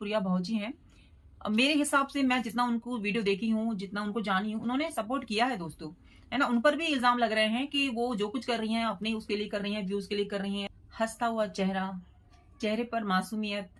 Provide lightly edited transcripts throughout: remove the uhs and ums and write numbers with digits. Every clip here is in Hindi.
प्रिया भाजी हैं, मेरे हिसाब से मैं जितना उनको वीडियो देखी हूँ, जितना उनको जानी हूँ, उन्होंने सपोर्ट किया है दोस्तों, है ना। उन पर भी इल्जाम लग रहे हैं कि वो जो कुछ कर रही हैं अपने उसके लिए कर रही हैं, व्यूज के लिए कर रही हैं। हंसता हुआ चेहरा, चेहरे पर मासूमियत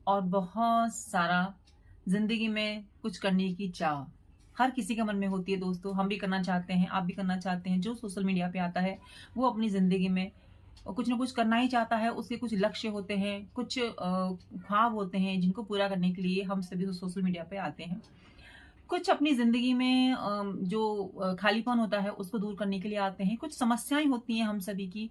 और बहुत सारा जिंदगी में कुछ करने की चाह हर किसी के मन में होती है दोस्तों। हम भी करना चाहते हैं, आप भी करना चाहते हैं। जो सोशल मीडिया पे आता है वो अपनी जिंदगी में कुछ ना कुछ करना ही चाहता है। उसके कुछ लक्ष्य होते हैं, कुछ ख्वाब होते हैं जिनको पूरा करने के लिए हम सभी सोशल मीडिया पे आते हैं। कुछ अपनी जिंदगी में जो खालीपन होता है उसको दूर करने के लिए आते हैं। कुछ समस्याएं होती हैं हम सभी की,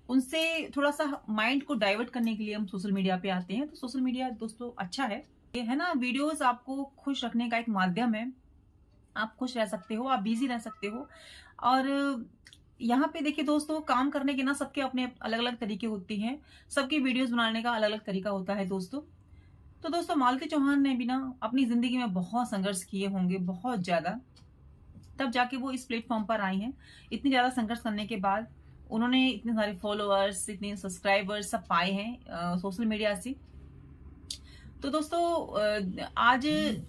उनसे थोड़ा सा माइंड को डाइवर्ट करने के लिए हम सोशल मीडिया पे आते हैं। तो सोशल मीडिया दोस्तों अच्छा है, ये है ना। वीडियोस आपको खुश रखने का एक माध्यम है। आप खुश रह सकते हो, आप बिजी रह सकते हो। और यहाँ पे देखिए दोस्तों, काम करने के ना सबके अपने अलग अलग तरीके होते हैं। सबकी वीडियोस बनाने का अलग अलग तरीका होता है दोस्तों। तो दोस्तों, मालती चौहान ने भी ना अपनी जिंदगी में बहुत संघर्ष किए होंगे, बहुत ज्यादा, तब जाके वो इस प्लेटफॉर्म पर आई हैं। इतनी ज्यादा संघर्ष करने के बाद उन्होंने इतने सारे फॉलोअर्स, इतने सब्सक्राइबर्स सब पाए हैं सोशल मीडिया से। तो दोस्तों, आज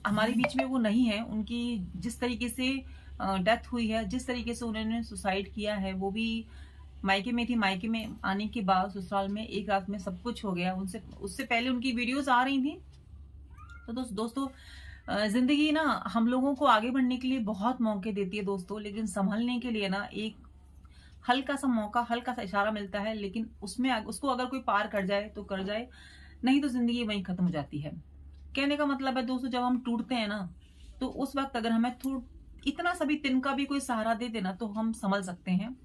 हमारे बीच में वो नहीं है। उनकी जिस तरीके से डेथ हुई है, जिस तरीके से उन्होंने सुसाइड किया है, वो भी मायके में थी। मायके में आने के बाद ससुराल में एक रात में सब कुछ हो गया। उनसे उससे पहले उनकी वीडियोस आ रही थी। तो दोस्तों, जिंदगी ना हम लोगों को आगे बढ़ने के लिए बहुत मौके देती है दोस्तों, लेकिन संभलने के लिए ना एक हल्का सा मौका, हल्का सा इशारा मिलता है। लेकिन उसमें उसको अगर कोई पार कर जाए तो कर जाए, नहीं तो जिंदगी वहीं खत्म हो जाती है। कहने का मतलब है दोस्तों, जब हम टूटते हैं ना, तो उस वक्त अगर हमें इतना सभी तिनका भी कोई सहारा दे देना तो हम संभल सकते हैं।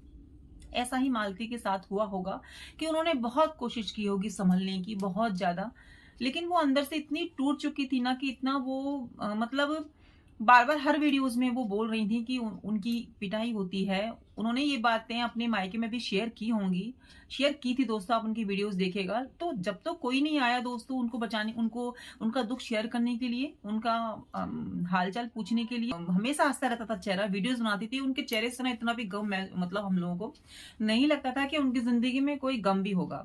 ऐसा ही मालती के साथ हुआ होगा कि उन्होंने बहुत कोशिश की होगी संभलने की, बहुत ज्यादा, लेकिन वो अंदर से इतनी टूट चुकी थी ना कि इतना वो मतलब बार बार हर वीडियोस में वो बोल रही थी कि उनकी पिटाई होती है। उन्होंने ये बातें अपने मायके में भी शेयर की होंगी, शेयर की थी दोस्तों। आप उनकी वीडियोस देखिएगा तो जब तो कोई नहीं आया दोस्तों उनको बचाने, उनको उनका दुख शेयर करने के लिए, उनका हालचाल पूछने के लिए, हमेशा हंसता रहता था चेहरा। वीडियोस बनाती थी, उनके चेहरे से ना इतना भी गम मतलब हम लोगों को नहीं लगता था कि उनकी जिंदगी में कोई गम भी होगा,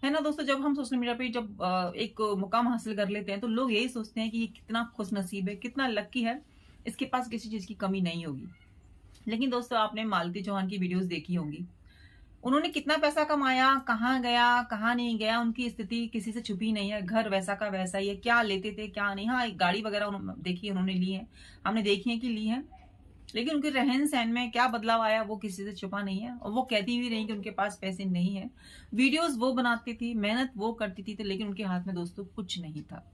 है ना दोस्तों। जब हम सोशल मीडिया पे जब एक मुकाम हासिल कर लेते हैं तो लोग यही सोचते हैं कि ये कितना खुश नसीब है, कितना लकी है, इसके पास किसी चीज की कमी नहीं होगी। लेकिन दोस्तों, आपने मालती चौहान की वीडियोस देखी होंगी। उन्होंने कितना पैसा कमाया, कहाँ गया, कहाँ नहीं गया, उनकी स्थिति किसी से छुपी नहीं है। घर वैसा का वैसा ही है, क्या लेते थे क्या नहीं। हाँ, एक गाड़ी वगैरह देखी उन्होंने ली है, हमने देखी है कि ली है, लेकिन उनके रहन सहन में क्या बदलाव आया वो किसी से छुपा नहीं है। और वो कहती भी नहीं कि उनके पास पैसे नहीं है। वीडियोस वो बनाती थी, मेहनत वो करती थी, तो लेकिन उनके हाथ में दोस्तों कुछ नहीं था।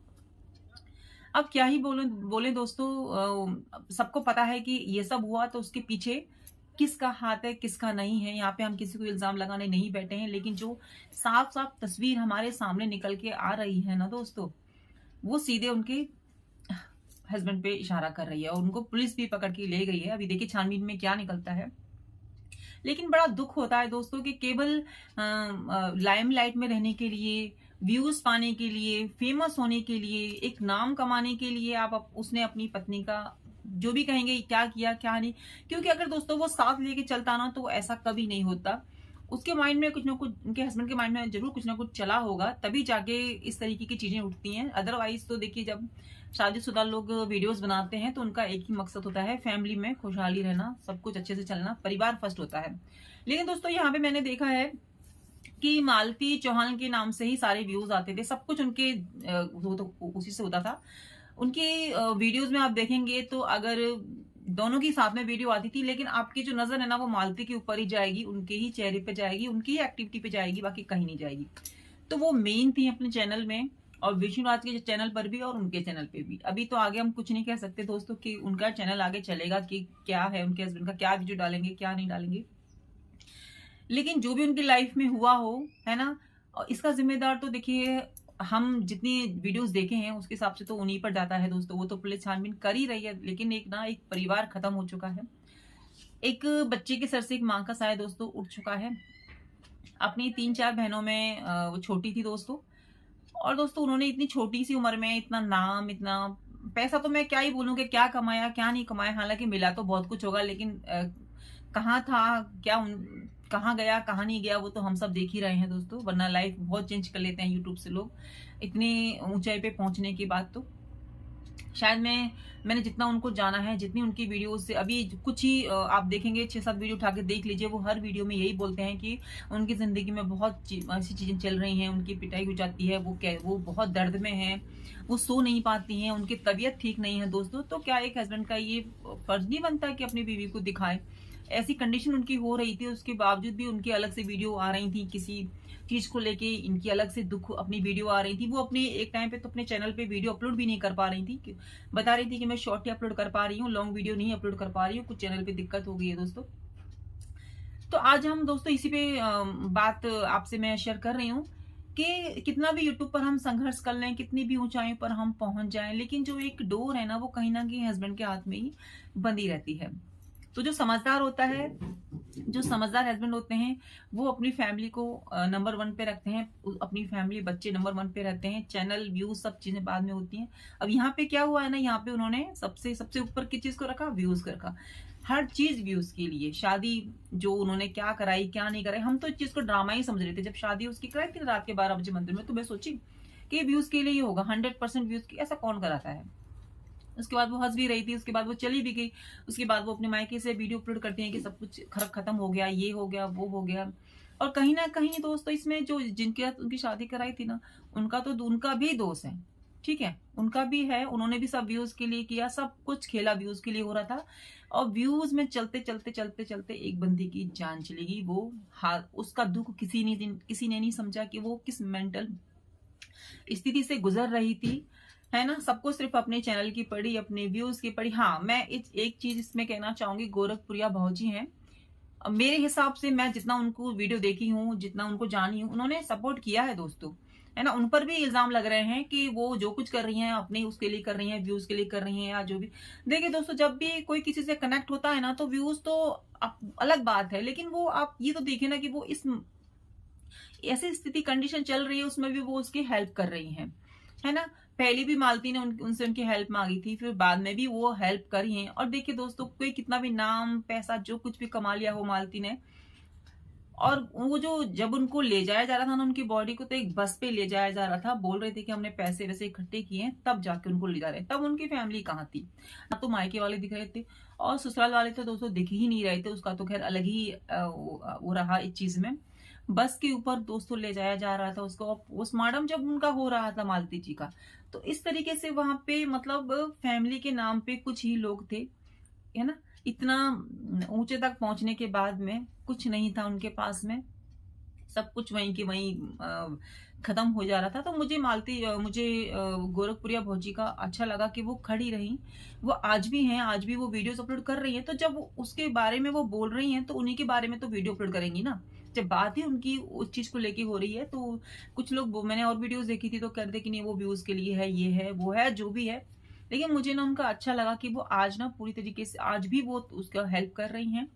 अब क्या ही बोले दोस्तों, सबको पता है कि ये सब हुआ तो उसके पीछे किसका हाथ है, किसका नहीं है। यहाँ पे हम किसी को इल्जाम लगाने नहीं बैठे हैं, लेकिन जो साफ साफ तस्वीर हमारे सामने निकल के आ रही है ना दोस्तों, वो सीधे उनके हस्बैंड पे इशारा कर रही है। और उनको पुलिस भी पकड़ के ले गई है। अभी देखिए छानबीन में क्या निकलता है। लेकिन बड़ा दुख होता है दोस्तों कि केवल लाइमलाइट में रहने के लिए, व्यूज पाने के लिए, फेमस होने के लिए, एक नाम कमाने के लिए उसने अपनी पत्नी का जो भी कहेंगे क्या किया क्या नहीं। क्योंकि अगर दोस्तों वो साथ लेके चलता ना तो ऐसा कभी नहीं होता। उसके माइंड में कुछ ना कुछ, उनके हस्बैंड के माइंड में जरूर कुछ ना कुछ चला होगा, तभी जाके इस तरीके की चीजें उठती हैं। अदरवाइज तो देखिए, जब शादीशुदा लोग वीडियोस बनाते हैं तो उनका एक ही मकसद होता है, फैमिली में खुशहाली रहना, सब कुछ अच्छे से चलना, परिवार फर्स्ट होता है। लेकिन दोस्तों, यहाँ पे मैंने देखा है कि मालती चौहान के नाम से ही सारे व्यूज आते थे, सब कुछ उनके तो उसी से होता था। उनकी वीडियोस में आप देखेंगे तो अगर दोनों की साथ में वीडियो आती थी, लेकिन आपकी जो नजर है ना वो मालती के ऊपर ही जाएगी, उनके ही चेहरे पे जाएगी, उनकी ही एक्टिविटी पे जाएगी, बाकी कहीं नहीं जाएगी। तो वो मेन थी अपने चैनल में, और विष्णुराज के चैनल पर भी और उनके चैनल पे भी। अभी तो आगे हम कुछ नहीं कह सकते दोस्तों कि उनका चैनल आगे चलेगा कि क्या है, उनके हस्बैंड का क्या वीडियो डालेंगे क्या नहीं डालेंगे। लेकिन जो भी उनकी लाइफ में हुआ हो, है ना, और इसका जिम्मेदार तो देखिए हम जितनी वीडियोस देखे हैं उसके हिसाब से तो उन्हीं पर जाता है दोस्तों। वो तो पुलिस छानबीन कर ही रही है, लेकिन एक परिवार खत्म हो चुका है। एक बच्चे के सर से एक माँ का साया दोस्तों उठ चुका है। अपनी 3-4 बहनों में वो छोटी थी दोस्तों। और दोस्तों, उन्होंने इतनी छोटी सी उम्र में इतना नाम, इतना पैसा, तो मैं क्या ही बोलूं कि क्या कमाया क्या नहीं कमाया। हालांकि मिला तो बहुत कुछ होगा, लेकिन कहाँ था, क्या कहाँ गया कहाँ नहीं गया वो तो हम सब देख ही रहे हैं दोस्तों, वरना लाइफ बहुत चेंज कर लेते हैं यूट्यूब से लोग इतनी ऊंचाई पे पहुंचने के बाद। तो शायद मैंने जितना उनको जाना है, जितनी उनकी वीडियो से अभी कुछ ही आप देखेंगे 6-7 वीडियो उठा के देख लीजिए, वो हर वीडियो में यही बोलते हैं कि उनकी जिंदगी में बहुत ऐसी चीजें चल रही हैं, उनकी पिटाई हो जाती है, वो बहुत दर्द में है, वो सो नहीं पाती हैं, उनकी तबीयत ठीक नहीं है दोस्तों। तो क्या एक हस्बैंड का ये फर्ज नहीं बनता कि अपनी बीवी को दिखाए? ऐसी कंडीशन उनकी हो रही थी, उसके बावजूद भी उनकी अलग से वीडियो आ रही थी, किसी चीज को लेके इनकी अलग से दुख अपनी वीडियो आ रही थी। वो अपने एक टाइम पे तो अपने चैनल पे वीडियो अपलोड भी नहीं कर पा रही थी, बता रही थी कि मैं शॉर्ट ही अपलोड कर पा रही हूँ, लॉन्ग वीडियो नहीं अपलोड कर पा रही हूँ, कुछ चैनल पे दिक्कत हो गई है दोस्तों। तो आज हम दोस्तों इसी पे बात आपसे मैं शेयर कर रही हूँ कि कितना भी यूट्यूब पर हम संघर्ष कर लें, कितनी भी ऊंचाइयों पर हम पहुंच जाएं, लेकिन जो एक डोर है ना वो कहीं ना कहीं हस्बैंड के हाथ में ही बंधी रहती है। तो जो समझदार होता है, जो समझदार हस्बैंड होते हैं, वो अपनी फैमिली को नंबर 1 पे रखते हैं, अपनी फैमिली बच्चे नंबर 1 पे रहते हैं, चैनल व्यूज सब चीजें बाद में होती हैं। अब यहाँ पे क्या हुआ है ना, यहाँ पे उन्होंने सबसे सबसे ऊपर की चीज को रखा, व्यूज का रखा, हर चीज व्यूज के लिए। शादी जो उन्होंने क्या कराई क्या नहीं कराई, हम तो इस चीज को ड्रामा ही समझ रहे थे। जब शादी उसकी कराई थी रात के 12 बजे मंदिर में, तो मैं सोची कि व्यूज के लिए ही होगा, 100% व्यूज की, ऐसा कौन कराता है। उसके बाद वो हंस भी रही थी, उसके बाद वो चली भी गई। उसके बाद वो अपने मायके से वीडियो अपलोड करती हैं कि सब कुछ खत्म हो गया, ये हो गया वो हो गया। और कहीं ना कहीं दोस्तों इसमें जो जिनके साथ उनकी शादी कराई थी ना, उनका भी दोष है, ठीक है, उनका भी है। उन्होंने भी सब व्यूज के लिए किया, सब कुछ खेला व्यूज के लिए हो रहा था, और व्यूज में चलते चलते चलते चलते एक बंदी की जान चली गई। वो उसका दुख किसी ने नहीं समझा कि वो किस मेंटल स्थिति से गुजर रही थी, है ना। सबको सिर्फ अपने चैनल की पड़ी, अपने व्यूज की पड़ी। हाँ, मैं एक चीज इसमें कहना चाहूंगी, गोरखपुरिया भाजी हैं, मेरे हिसाब से मैं जितना उनको वीडियो देखी हूँ, जितना उनको जानी हूँ, उन्होंने सपोर्ट किया है दोस्तों, है ना। उन पर भी इल्जाम लग रहे हैं कि वो जो कुछ कर रही हैं अपने उसके लिए कर रही हैं, व्यूज के लिए कर रही हैं, या जो भी। देखिए दोस्तों, जब भी कोई किसी से कनेक्ट होता है ना, तो व्यूज तो अलग बात है, लेकिन वो आप ये तो देखिए ना कि वो इस ऐसी स्थिति कंडीशन चल रही है, उसमें भी वो उसकी हेल्प कर रही हैं, है ना। पहले भी मालती ने उनसे उनकी हेल्प मांगी थी, फिर बाद में भी वो हेल्प करी है। और देखिए दोस्तों, कोई कितना भी नाम पैसा जो कुछ भी कमा लिया हो मालती ने, और वो जो जब उनको ले जाया जा रहा था ना, उनकी बॉडी को तो एक बस पे ले जाया जा रहा था, बोल रहे थे कि हमने पैसे वैसे इकट्ठे किए हैं, तब जाके उनको ले जा रहे, तब उनकी फैमिली कहाँ थी। ना तो मायके वाले दिख रहे थे, और ससुराल वाले तो दोस्तों दिख ही नहीं रहे थे। उसका तो खैर अलग ही वो रहा इस चीज में। बस के ऊपर दोस्तों ले जाया जा रहा था उसको, पोस्टमार्टम जब उनका हो रहा था मालती जी का, तो इस तरीके से वहां पे मतलब फैमिली के नाम पे कुछ ही लोग थे, है ना। इतना ऊंचे तक पहुंचने के बाद में कुछ नहीं था उनके पास में, सब कुछ वहीं के वहीं खत्म हो जा रहा था। तो मुझे गोरखपुरिया भौजी का अच्छा लगा कि वो खड़ी रही। वो आज भी हैं, आज भी वो वीडियोस अपलोड कर रही हैं। तो जब उसके बारे में वो बोल रही हैं, तो उन्हीं के बारे में तो वीडियो अपलोड करेंगी ना। जब बात ही उनकी उस चीज को लेके हो रही है, तो कुछ लोग, मैंने और वीडियोस देखी थी, तो कर दे कि नहीं वो व्यूज के लिए है, ये है वो है, जो भी है। लेकिन मुझे ना उनका अच्छा लगा कि वो आज ना पूरी तरीके से आज भी वो उसका हेल्प कर रही हैं,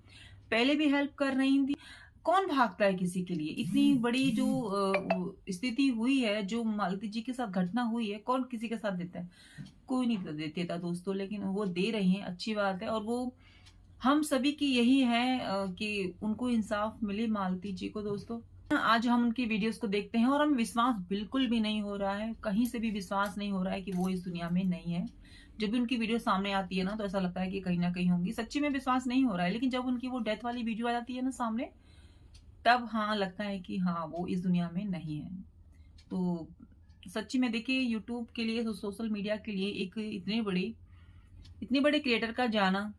पहले भी हेल्प कर रही थी। कौन भागता है किसी के लिए? इतनी बड़ी जो स्थिति हुई है, जो मालती जी के साथ घटना हुई है, कौन किसी के साथ देता है? कोई नहीं देता दोस्तों, लेकिन वो दे रही हैं, अच्छी बात है। और वो हम सभी की यही है कि उनको इंसाफ मिले मालती जी को दोस्तों। आज हम उनकी वीडियोस को देखते हैं और हमें विश्वास बिल्कुल भी नहीं हो रहा है, कहीं से भी विश्वास नहीं हो रहा है कि वो इस दुनिया में नहीं है। जब भी उनकी वीडियो सामने आती है ना, तो ऐसा लगता है कि कहीं ना कहीं होंगी, सच्ची में विश्वास नहीं हो रहा है। लेकिन जब उनकी वो डेथ वाली वीडियो आ जाती है ना सामने, तब हाँ लगता है कि हाँ वो इस दुनिया में नहीं है। तो सच्ची में देखिए, यूट्यूब के लिए, सोशल मीडिया के लिए एक इतने बड़े क्रिएटर का जाना,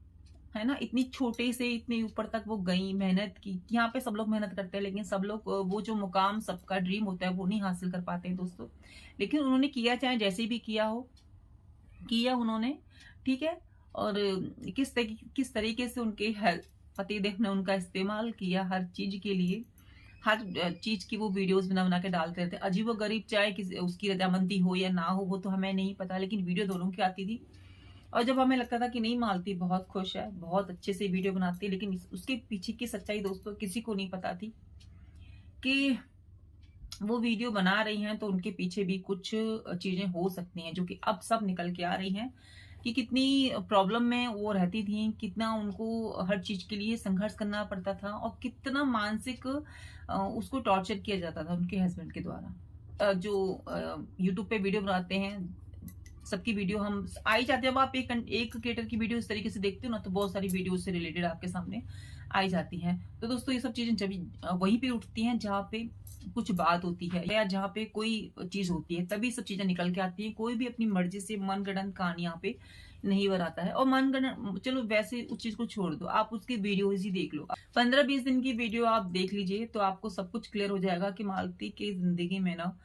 है ना, इतनी छोटे से इतने ऊपर तक वो गई, मेहनत की। यहाँ पे सब लोग मेहनत करते हैं, लेकिन सब लोग वो जो मुकाम सबका ड्रीम होता है वो नहीं हासिल कर पाते हैं दोस्तों। लेकिन उन्होंने किया, चाहे जैसे भी किया हो, किया उन्होंने, ठीक है। और किस तरीके से उनके पतिदेव ने उनका इस्तेमाल किया हर चीज के लिए, हर चीज की वो वीडियोस बना बना के डालते रहते। अजीब व गरीब, चाहे उसकी रजामंदी हो या ना हो, वो तो हमें नहीं पता, लेकिन वीडियो दोनों की आती थी। और जब हमें लगता था कि नहीं मालती बहुत खुश है, बहुत अच्छे से वीडियो बनाती है, लेकिन उसके पीछे की सच्चाई दोस्तों किसी को नहीं पता थी कि वो वीडियो बना रही हैं तो उनके पीछे भी कुछ चीजें हो सकती हैं, जो कि अब सब निकल के आ रही हैं कि कितनी प्रॉब्लम में वो रहती थी, कितना उनको हर चीज के लिए संघर्ष करना पड़ता था और कितना मानसिक उसको टॉर्चर किया जाता था उनके हस्बैंड के द्वारा। जो यूट्यूब पे वीडियो बनाते हैं, सबकी वीडियो हम आ ही जाते हैं। जब आप एक क्रिएटर की वीडियो इस तरीके से देखते हो ना, तो बहुत सारी वीडियो से रिलेटेड आपके सामने आई जाती हैं। तो दोस्तों ये सब चीजें जब वहीं पे उठती हैं जहाँ पे कुछ बात होती है या जहाँ पे कोई चीज होती है, तभी सब चीजें निकल के आती है। कोई भी अपनी मर्जी से मनगढ़ंत कहानी यहाँ पे नहीं बनाता है। और मनगढ़ंत, चलो वैसे उस चीज को छोड़ दो, आप उसकी वीडियो ही देख लो। 15-20 दिन की वीडियो आप देख लीजिए तो आपको सब कुछ क्लियर हो जाएगा कि मालती की जिंदगी में ना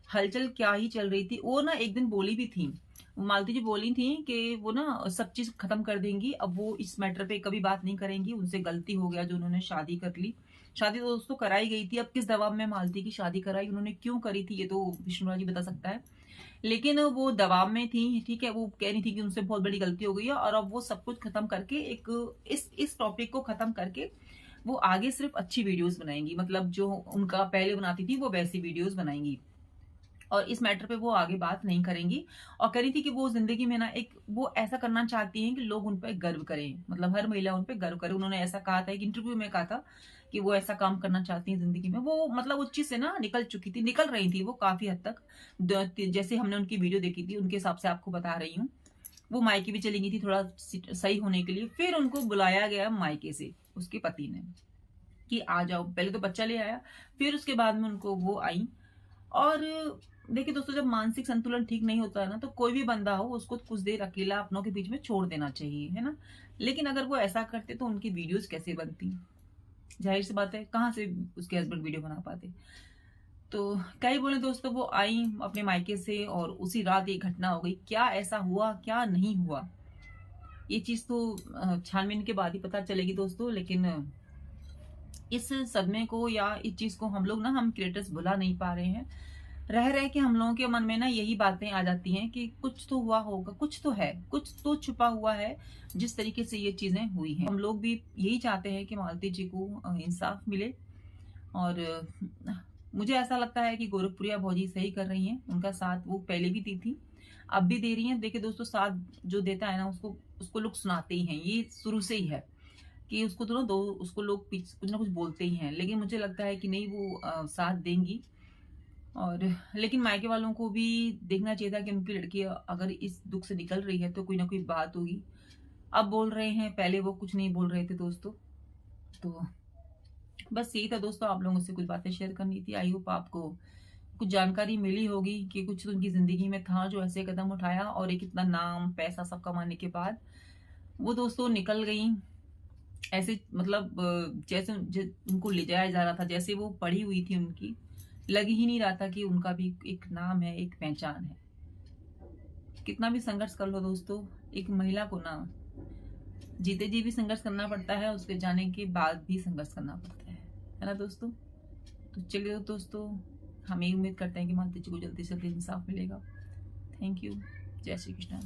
हलचल क्या ही चल रही थी। वो ना एक दिन बोली भी थी, मालती जी बोली थी कि वो ना सब चीज खत्म कर देंगी, अब वो इस मैटर पे कभी बात नहीं करेंगी, उनसे गलती हो गया जो उन्होंने शादी कर ली। शादी तो दोस्तों कराई गई थी, अब किस दबाव में मालती की शादी कराई, उन्होंने क्यों करी थी, ये तो विष्णुराज जी बता सकता है। लेकिन वो दबाव में थी, ठीक है, वो कह रही थी कि उनसे बहुत बड़ी गलती हो गई है और अब वो सब कुछ खत्म करके एक इस टॉपिक को खत्म करके वो आगे सिर्फ अच्छी वीडियोस बनाएंगी। मतलब जो उनका पहले बनाती थी वो वैसी वीडियोस बनाएंगी और इस मैटर पे वो आगे बात नहीं करेंगी। और कह रही थी कि वो जिंदगी में ना एक वो ऐसा करना चाहती हैं कि लोग उन पर गर्व करें, मतलब हर महिला उन पर गर्व करे। उन्होंने ऐसा कहा था, एक इंटरव्यू में कहा था कि वो ऐसा काम करना चाहती हैं जिंदगी में। वो मतलब उस चीज से ना निकल चुकी थी, निकल रही थी वो काफी हद तक। जैसे हमने उनकी वीडियो देखी थी उनके हिसाब से आपको बता रही हूँ। वो मायके भी चली गई थी थोड़ा सही होने के लिए, फिर उनको बुलाया गया मायके से उसके पति ने कि आ जाओ। पहले तो बच्चा ले आया, फिर उसके बाद में उनको वो आई। और देखिए दोस्तों, जब मानसिक संतुलन ठीक नहीं होता है ना, तो कोई भी बंदा हो उसको कुछ देर अकेला अपनों के बीच में छोड़ देना चाहिए, है ना। लेकिन अगर वो ऐसा करते तो उनकी वीडियोस कैसे बनती, जाहिर सी बात है कहाँ से उसके हस्बैंड वीडियो बना पाते। तो क्या ही बोले दोस्तों, वो आई अपने मायके से और उसी रात ये घटना हो गई। क्या ऐसा हुआ क्या नहीं हुआ, ये चीज तो छानबीन के बाद ही पता चलेगी दोस्तों। लेकिन इस सदमे को या इस चीज को हम लोग ना, हम क्रिएटर्स भुला नहीं पा रहे हैं। रह रहे कि हम लोगों के मन में ना यही बातें आ जाती हैं कि कुछ तो हुआ होगा, कुछ तो है, कुछ तो छुपा हुआ है। जिस तरीके से ये चीजें हुई हैं, हम लोग भी यही चाहते हैं कि मालती जी को इंसाफ मिले। और मुझे ऐसा लगता है कि गोरखपुरिया भौजी सही कर रही हैं। उनका साथ वो पहले भी दी थी, अब भी दे रही हैं। देखिए दोस्तों, साथ जो देता है ना उसको उसको लोग सुनाते ही हैं, ये शुरू से ही है कि उसको तो ना दो, उसको लोग कुछ ना कुछ बोलते ही हैं। लेकिन मुझे लगता है कि नहीं, वो साथ देंगी। और लेकिन मायके वालों को भी देखना चाहिए था कि उनकी लड़की अगर इस दुख से निकल रही है तो कोई ना कोई बात होगी। अब बोल रहे हैं, पहले वो कुछ नहीं बोल रहे थे दोस्तों। तो बस यही था दोस्तों, आप लोगों से कुछ बातें शेयर करनी थी। आई होप आपको कुछ जानकारी मिली होगी कि कुछ तो उनकी जिंदगी में था जो ऐसे कदम उठाया और एक इतना नाम पैसा सब कमाने के बाद वो दोस्तों निकल गई ऐसे। मतलब जैसे उनको ले जाया जा रहा था, जैसे वो पड़ी हुई थी, उनकी लग ही नहीं रहा था कि उनका भी एक नाम है, एक पहचान है। कितना भी संघर्ष कर लो दोस्तों, एक महिला को ना जीते जी भी संघर्ष करना पड़ता है, उसके जाने के बाद भी संघर्ष करना पड़ता है ना दोस्तों। तो चलिए दोस्तों, हम यही उम्मीद करते हैं कि मालती जी को जल्दी से जल्दी इंसाफ मिलेगा। Thank you. जय श्री कृष्ण।